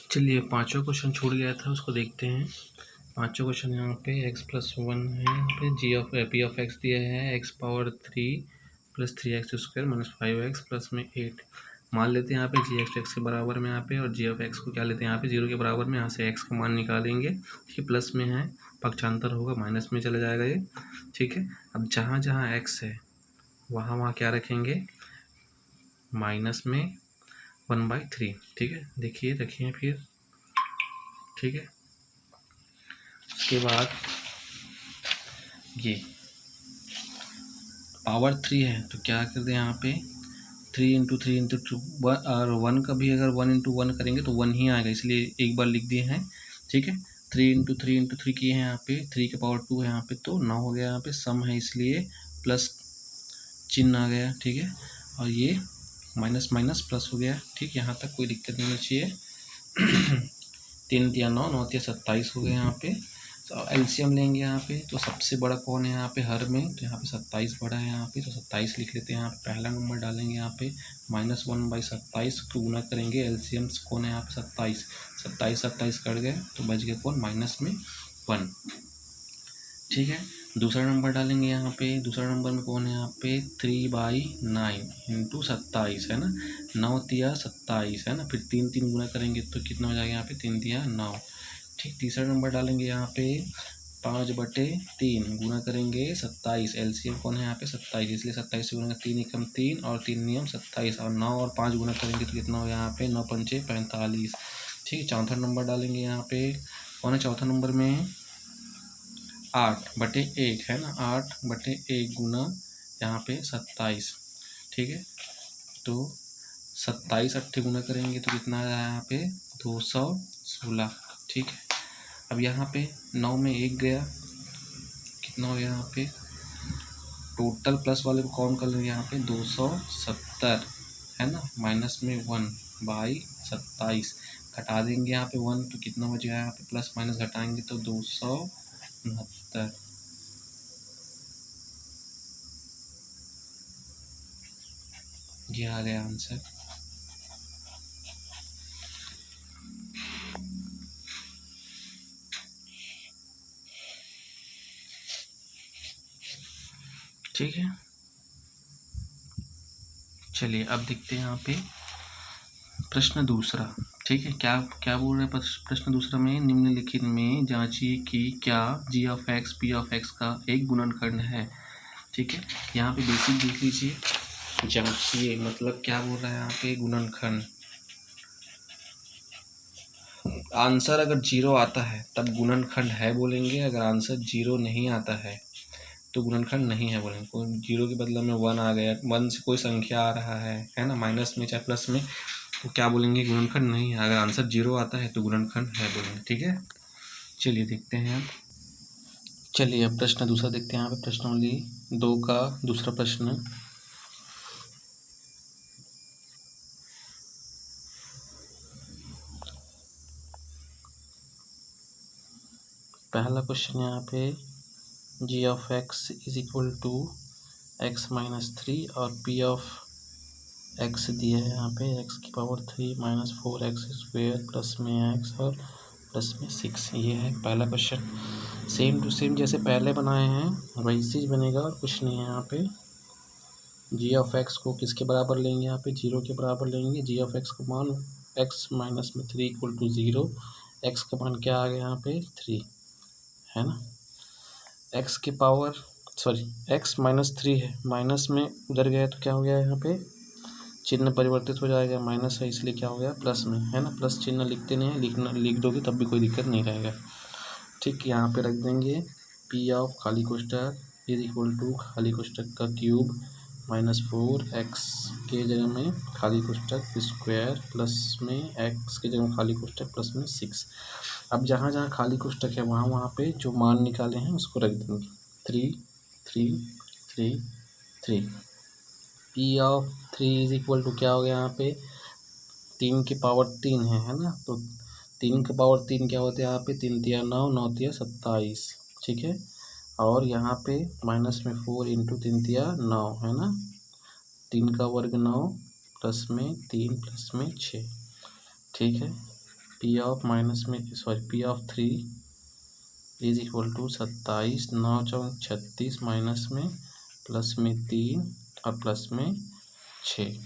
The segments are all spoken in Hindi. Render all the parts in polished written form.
चलिए पांचवा क्वेश्चन छूट गया था, उसको देखते हैं। पांचवा क्वेश्चन यहाँ पे x+1 है, यहाँ पे पी ऑफ एक्स दिया है x³ + 3x² - 5x प्लस में 8। मान लेते हैं यहाँ पे जी एक्स के बराबर में यहाँ पे, और जी ऑफ एक्स को क्या लेते हैं यहाँ पे 0 के बराबर में। यहाँ से x का मान निकालेंगे, ये प्लस में है, पक्षांतर होगा, माइनस में चला जाएगा ये। ठीक है, अब जहाँ जहाँ x है वहाँ क्या रखेंगे, माइनस में 1/3। ठीक है, देखिए रखिए फिर। ठीक है, उसके बाद ये पावर 3 है तो क्या कर दें यहाँ पे 3 × 3 × 2 और 1 का भी अगर 1 × 1 करेंगे तो 1 ही आएगा, इसलिए एक बार लिख दिए हैं। ठीक है, 3 × 3 × 3 किए हैं यहाँ पे, 3 के पावर 2 है यहाँ पे, तो 9 हो गया। यहाँ पे सम है इसलिए प्लस चिन्ह आ गया। ठीक है, और ये माइनस माइनस प्लस हो गया। ठीक, यहाँ तक कोई दिक्कत नहीं होनी चाहिए। 3 × 9 9 × 27 हो गए यहाँ पे। तो एलसीएम लेंगे यहाँ पे, तो सबसे बड़ा कौन है यहाँ पे हर में, तो यहाँ पे 27 बड़ा है यहाँ पे, तो 27 लिख लेते हैं यहाँ पे। पहला नंबर डालेंगे यहाँ पे -1/27 को गुना करेंगे, एलसीएम कौन है यहाँ पे 27, 27 कट गए तो बच गए कौन -1। ठीक है, दूसरा नंबर डालेंगे यहाँ पे, दूसरा नंबर में कौन है यहाँ पे 3/9 × 27 है ना, 9 × 27 है ना, फिर 3 3 गुना करेंगे तो कितना हो जाएगा यहाँ पे 3 × 9। ठीक, तीसरा नंबर डालेंगे यहाँ पे 5/3 गुना करेंगे 27, एलसीएम कौन है यहाँ पे 27, इसलिए 27 से गुना 3 × 3 और 3 नियम 27, और 9 और 5 गुना करेंगे तो कितना हो यहाँ पे 9 × 5 = 45। ठीक, चौथा नंबर डालेंगे यहाँ पे, कौन है चौथा नंबर में 8/1 है ना, 8/1 गुना यहाँ पे 27। ठीक है, तो 27 8 गुना करेंगे तो कितना आया यहाँ पे 216। ठीक है, अब यहाँ पे 9 में 1 गया, कितना हो गया यहाँ पे, टोटल प्लस वाले को कौन कर लेंगे यहाँ पे 270 है ना, माइनस में 1/27 घटा देंगे यहाँ पे 1 तो कितना बचेगा यहाँ पे, प्लस माइनस घटाएंगे तो 269। ये आ गया आंसर। ठीक है, चलिए अब देखते हैं यहाँ पे प्रश्न दूसरा। ठीक है, क्या क्या बोल रहे हैं प्रश्न दूसरा में, निम्नलिखित में जांचिए कि क्या G of x P of x का एक गुणनखंड है। ठीक है, यहाँ पे बेसिक देख लीजिए, जांचिए मतलब क्या बोल रहा है यहाँ पे गुणनखंड। आंसर अगर 0 आता है तब गुणनखंड है बोलेंगे, अगर आंसर 0 नहीं आता है तो गुणनखंड नहीं है बोलेंगे। कोई 0 के बदले में 1 आ गया, 1 से कोई संख्या आ रहा है ना, माइनस में चाहे प्लस में, तो क्या बोलेंगे गुणनखंड नहीं है। अगर आंसर 0 आता है तो गुणनखंड है बोलेंगे। ठीक है, चलिए देखते हैं अब। चलिए अब प्रश्न दूसरा देखते हैं यहाँ पे, प्रश्नावली 2 का दूसरा प्रश्न। पहला क्वेश्चन यहाँ पे G of x is equal to x-3 और पी ऑफ एक्स दिया है यहाँ पे x³ - 4x² प्लस में x और प्लस में 6। ये है पहला क्वेश्चन, सेम टू सेम जैसे पहले बनाए हैं वही चीज़ बनेगा और कुछ नहीं है। यहाँ पे जी ऑफ एक्स को किसके बराबर लेंगे, यहाँ पे 0 के बराबर लेंगे। जी ऑफ एक्स का मान x-3 = 0, x का मान क्या आ गया यहाँ पे 3 है ना, x है, माइनस में उधर गया तो क्या हो गया यहाँ पे चिन्ह परिवर्तित हो जाएगा, माइनस है इसलिए क्या हो गया प्लस में है ना, प्लस चिन्ह लिखते नहीं है, लिख दोगे तब भी कोई दिक्कत नहीं रहेगा। ठीक, यहाँ पे रख देंगे पी ऑफ खाली कोष्टक इज इक्वल टू खाली कोष्टक का क्यूब -4x के जगह में खाली कोष्टक स्क्वायर प्लस में x के जगह में खाली कोष्टक प्लस में 6। अब जहाँ जहाँ खाली कोष्टक है वहाँ पे जो मान निकाले हैं उसको रख देंगे 3 3 3 3। P of 3 is equal to क्या हो गया यहाँ पे 3 की पावर 3 है ना, तो 3 की पावर 3 क्या होते हैं यहाँ पे 3 × 9 9 × 27। ठीक है, और यहाँ पे माइनस में 4 × 3 × 9 है ना, 3 का वर्ग 9 प्लस में 3 प्लस में 6। ठीक है, पी ऑफ माइनस में P of 3 is equal to 27 9 चौक 36 माइनस में प्लस में 3 और प्लस में 6।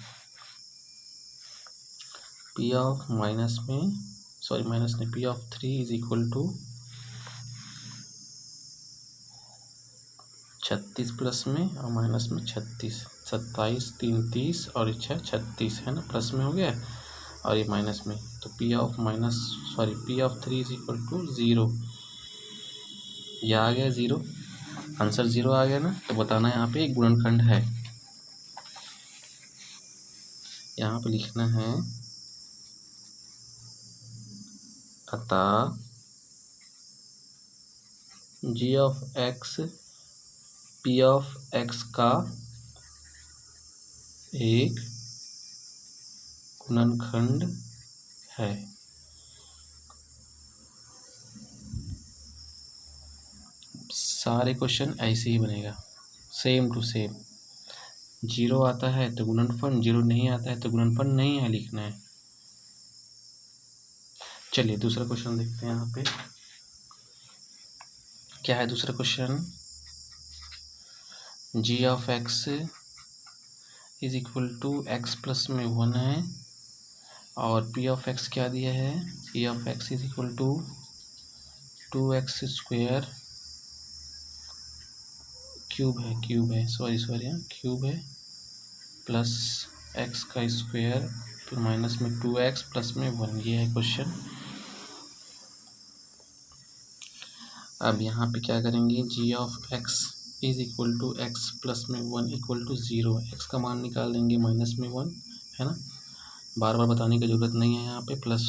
पी ऑफ माइनस में माइनस में P of 3 is equal to 36 plus में और माइनस में 36। 27 3 30 और 6 36 है ना, प्लस में हो गया और ये माइनस में, तो P of 3 is equal to 0। यह आ गया 0, आंसर 0 आ गया ना। तो बताना यहाँ पे एक गुणनखंड है, यहाँ पे लिखना है अतः G of x P of x का एक गुणनखंड है। सारे क्वेश्चन ऐसे ही बनेगा, सेम टू सेम। 0 आता है तो गुणनफल, 0 नहीं आता है तो गुणनफल नहीं है लिखना है। चलिए दूसरा क्वेश्चन देखते हैं। यहाँ पे क्या है दूसरा question? G of x is equal to x plus में 1 है और पी ऑफ एक्स क्या दिया है? P of x is equal to 2x square cube है क्यूब है प्लस एक्स का स्क्वायर फिर माइनस में 2x प्लस में 1। ये है क्वेश्चन। अब यहाँ पे क्या करेंगे? G of x is equal to x plus में 1 इक्वल टू 0। एक्स का मान निकाल देंगे माइनस में 1, है ना, बार बार बताने की ज़रूरत नहीं है। यहाँ पे प्लस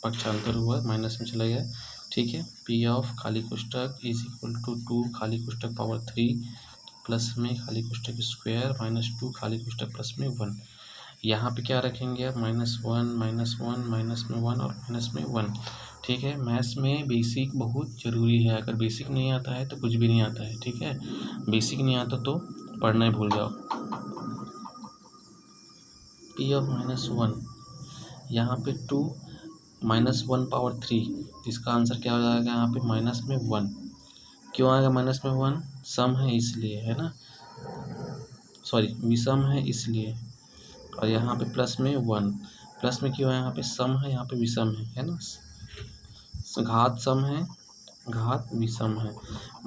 पक्षांतर हुआ, माइनस में चला गया, ठीक है। पी ऑफ खाली कोष्टक इज इक्वल टू 2 खाली कोष्टक पावर 3 प्लस में खाली कोष्टक स्क्वायर माइनस 2 खाली कोष्टक प्लस में 1। यहाँ पे क्या रखेंगे आप? माइनस वन माइनस में 1 और माइनस में 1, ठीक है। मैथ्स में बेसिक बहुत ज़रूरी है, अगर बेसिक नहीं आता है तो कुछ भी नहीं आता है, ठीक है। बेसिक नहीं आता तो पढ़ना ही भूल जाओ। पी ऑफ -1, यहाँ पे 2 -1 पावर 3, इसका आंसर क्या हो जाएगा? यहाँ पे माइनस में 1। क्यों आएगा माइनस में 1? सम है इसलिए, है ना, विषम है इसलिए। और यहाँ पे प्लस में 1, प्लस में क्यों है? यहाँ पे सम है, यहाँ पे विषम है ना, घात सम है घात विषम है।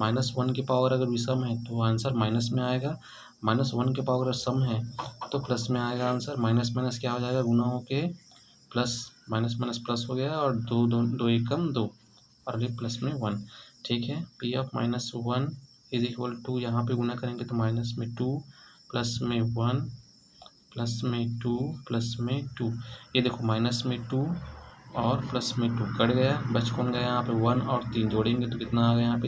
-1 की पावर अगर विषम है तो आंसर माइनस में आएगा, -1 की पावर अगर सम है तो प्लस में आएगा आंसर। माइनस माइनस क्या हो जाएगा? गुना होके प्लस, माइनस माइनस प्लस हो गया और दो एकम 2 और अभी प्लस में 1, ठीक है। P of -1 is equal to, यहाँ पे गुना करेंगे तो माइनस में 2 प्लस में 1 प्लस में 2 प्लस में 2। ये देखो माइनस में 2 और प्लस में 2 कट गया, बच कौन गया? यहाँ पे 1 और 3 जोड़ेंगे तो कितना आ गया? यहाँ पे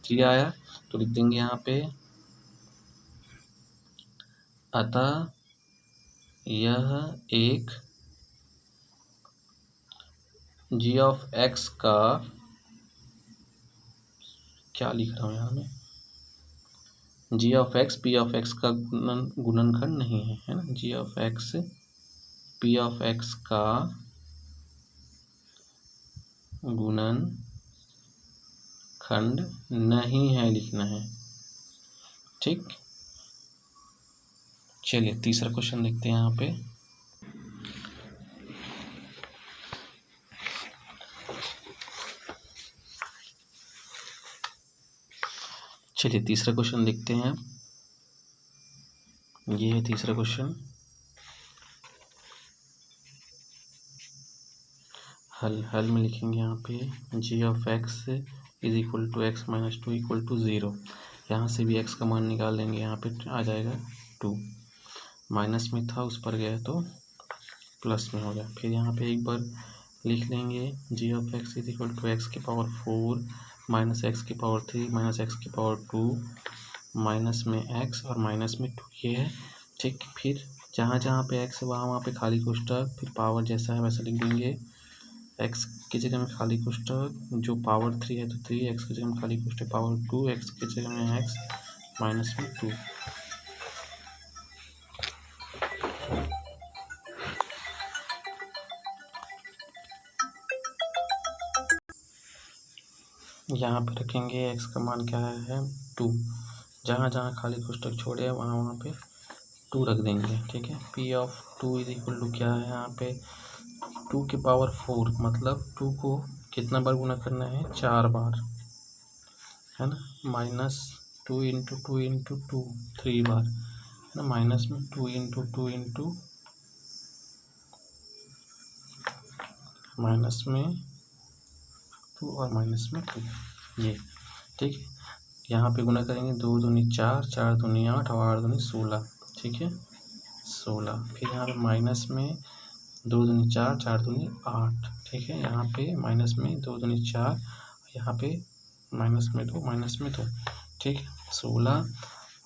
3 आया। तो लिख देंगे यहाँ पे अतः यह एक जी ऑफ एक्स का, क्या लिख रहा हूँ यहाँ में, G of x P of x का गुणनखंड नहीं है, है ना। G of x P of x का गुणनखंड नहीं है लिखना है, ठीक। चलिए तीसरा क्वेश्चन देखते हैं यहाँ पे। चलिए तीसरा क्वेश्चन देखते हैं। ये है तीसरा क्वेश्चन। हल में लिखेंगे यहाँ पे G of x is equal to x minus 2 equal to 0। यहाँ से भी एक्स का मान निकाल लेंगे, यहाँ पे आ जाएगा 2, माइनस में था उस पर गया तो प्लस में हो गया। फिर यहाँ पे एक बार लिख लेंगे G of x is equal to x की पावर 4 माइनस एक्स की पावर 3 माइनस एक्स की पावर 2 माइनस में एक्स और माइनस में 2, ये है, ठीक। फिर जहाँ जहाँ पे एक्स है वहाँ पे खाली कोष्टक, फिर पावर जैसा है वैसा लिख देंगे। एक्स की जगह में खाली कोष्टक, जो पावर 3 है तो 3, एक्स की जगह में खाली कोष्टक पावर 2, एक्स की जगह में एक्स माइनस में 2। यहाँ पे रखेंगे x का मान क्या है 2, जहाँ जहाँ खाली कोष्टक छोड़े वहाँ वहाँ पे 2 रख देंगे, ठीक है। p of 2 is equal to क्या है यहाँ पे 2 की पावर 4, मतलब 2 को कितना बार गुना करना है 4 बार, है ना, माइनस 2 इंटू 2 इंटू 2 3 बार, है ना, माइनस में 2 इंटू 2 इंटू माइनस में 2 और माइनस में 2, ये ठीक है। यहाँ पे गुना करेंगे 2 दूनी 4, 4 दूनी 8 और 8 दूनी 16, ठीक है 16। फिर यहाँ पे माइनस में 2 दूनी 4, 4 दूनी 8, ठीक है। यहाँ पे माइनस में 2 दूनी 4, यहाँ पे माइनस में 2, माइनस में 2, ठीक है 16।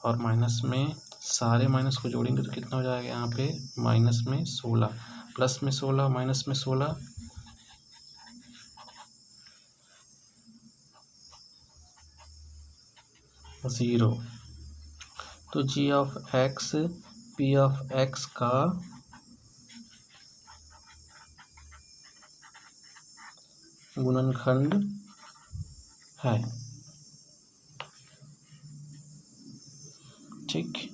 और माइनस में सारे माइनस को जोड़ेंगे तो कितना हो जाएगा यहाँ पे माइनस में 16, प्लस में 16, माइनस में 16, ज़ीरो। तो G of x P of x का गुणनखंड है, ठीक।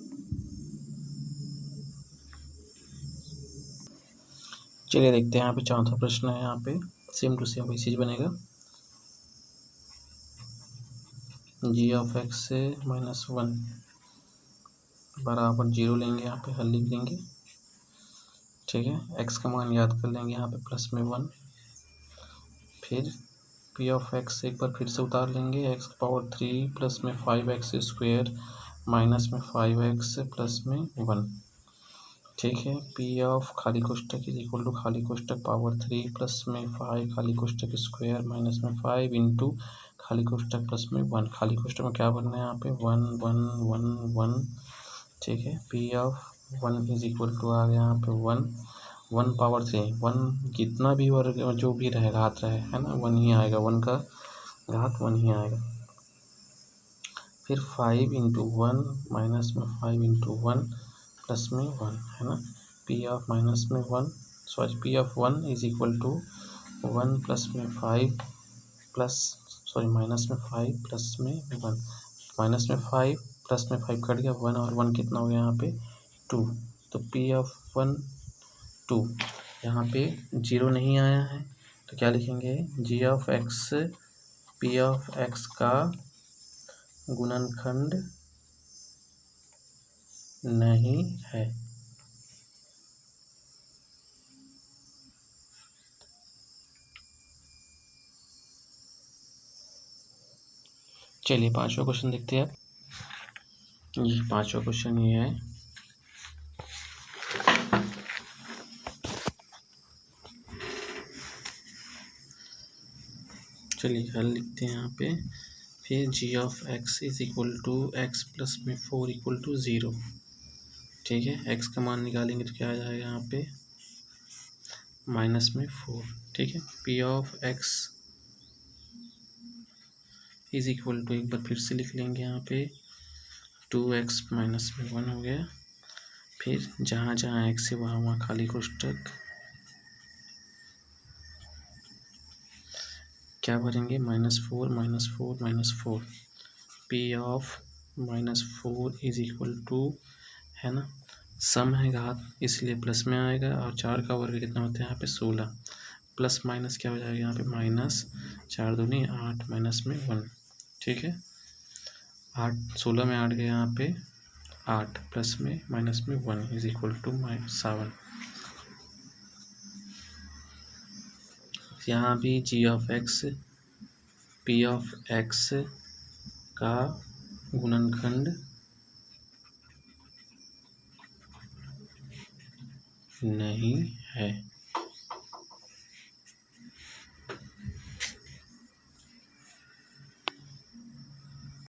चलिए देखते हैं यहाँ पे चौथा प्रश्न है। यहाँ पे सेम टू सेम वही चीज बनेगा। जी ऑफ एक्स से -1 बराबर 0 लेंगे, यहाँ पे हल लिख देंगे, ठीक है। एक्स का मान याद कर लेंगे, यहाँ पे प्लस में 1। फिर पी ऑफ एक्स एक बार फिर से उतार लेंगे, एक्स की पावर 3 प्लस में 5x स्क्वायर माइनस में 5x प्लस में 1, ठीक है। पी ऑफ खाली कोष्टक इज इक्वल टू खाली कोष्टक पावर 3 प्लस में 5 खाली कोष्टक स्क्वायर माइनस में 5 इंटू खाली कोष्टक प्लस में 1। खाली कोष्टक में क्या बनना है यहाँ पे 1 1 1 1, ठीक है। P of 1 is equal to आ गया यहाँ पे 1 पावर 3, 1 कितना भी वर्ग जो भी रहे घात रहे, है ना, 1 ही आएगा, 1 का घात 1 ही आएगा। फिर 5 इंटू 1 माइनस में 5 इंटू 1 प्लस में 1, है ना। पी ऑफ माइनस में 1 sorry P of 1 is equal to 1 plus में 5 प्लस सॉरी माइनस में 5 प्लस में 1, माइनस में 5 प्लस में 5 कट गया 1 और 1 कितना हो गया यहाँ पे 2। तो पी ऑफ 1 2, यहाँ पे 0 नहीं आया है तो क्या लिखेंगे G of x P of x का गुणनखंड नहीं है। चलिए पांचवा क्वेश्चन देखते हैं आप। ये पांचवा क्वेश्चन ये है, चलिए हल लिखते हैं यहाँ पे। फिर G of x is equal to x plus में 4 इक्वल टू 0, ठीक है। एक्स का मान निकालेंगे तो क्या आ जाएगा यहाँ पे माइनस में 4, ठीक है। P of x is equal to एक बार फिर से लिख लेंगे यहाँ पे 2x माइनस में 1 हो गया। फिर जहाँ जहाँ एक्स है वहाँ वहाँ खाली कोष्टक, क्या भरेंगे -4 -4 -4। P of -4 is equal to, है ना, सम है घात इसलिए प्लस में आएगा और 4 का वर्ग कितना होता है यहाँ पे 16, प्लस माइनस क्या हो जाएगा यहाँ पे माइनस 4 दूनी 8 माइनस में 1, ठीक है। 8 16 में 8 गया यहाँ पे 8 प्लस में माइनस में 1 इज इक्वल टू -7। यहाँ भी G of x P of x का गुणनखंड नहीं है।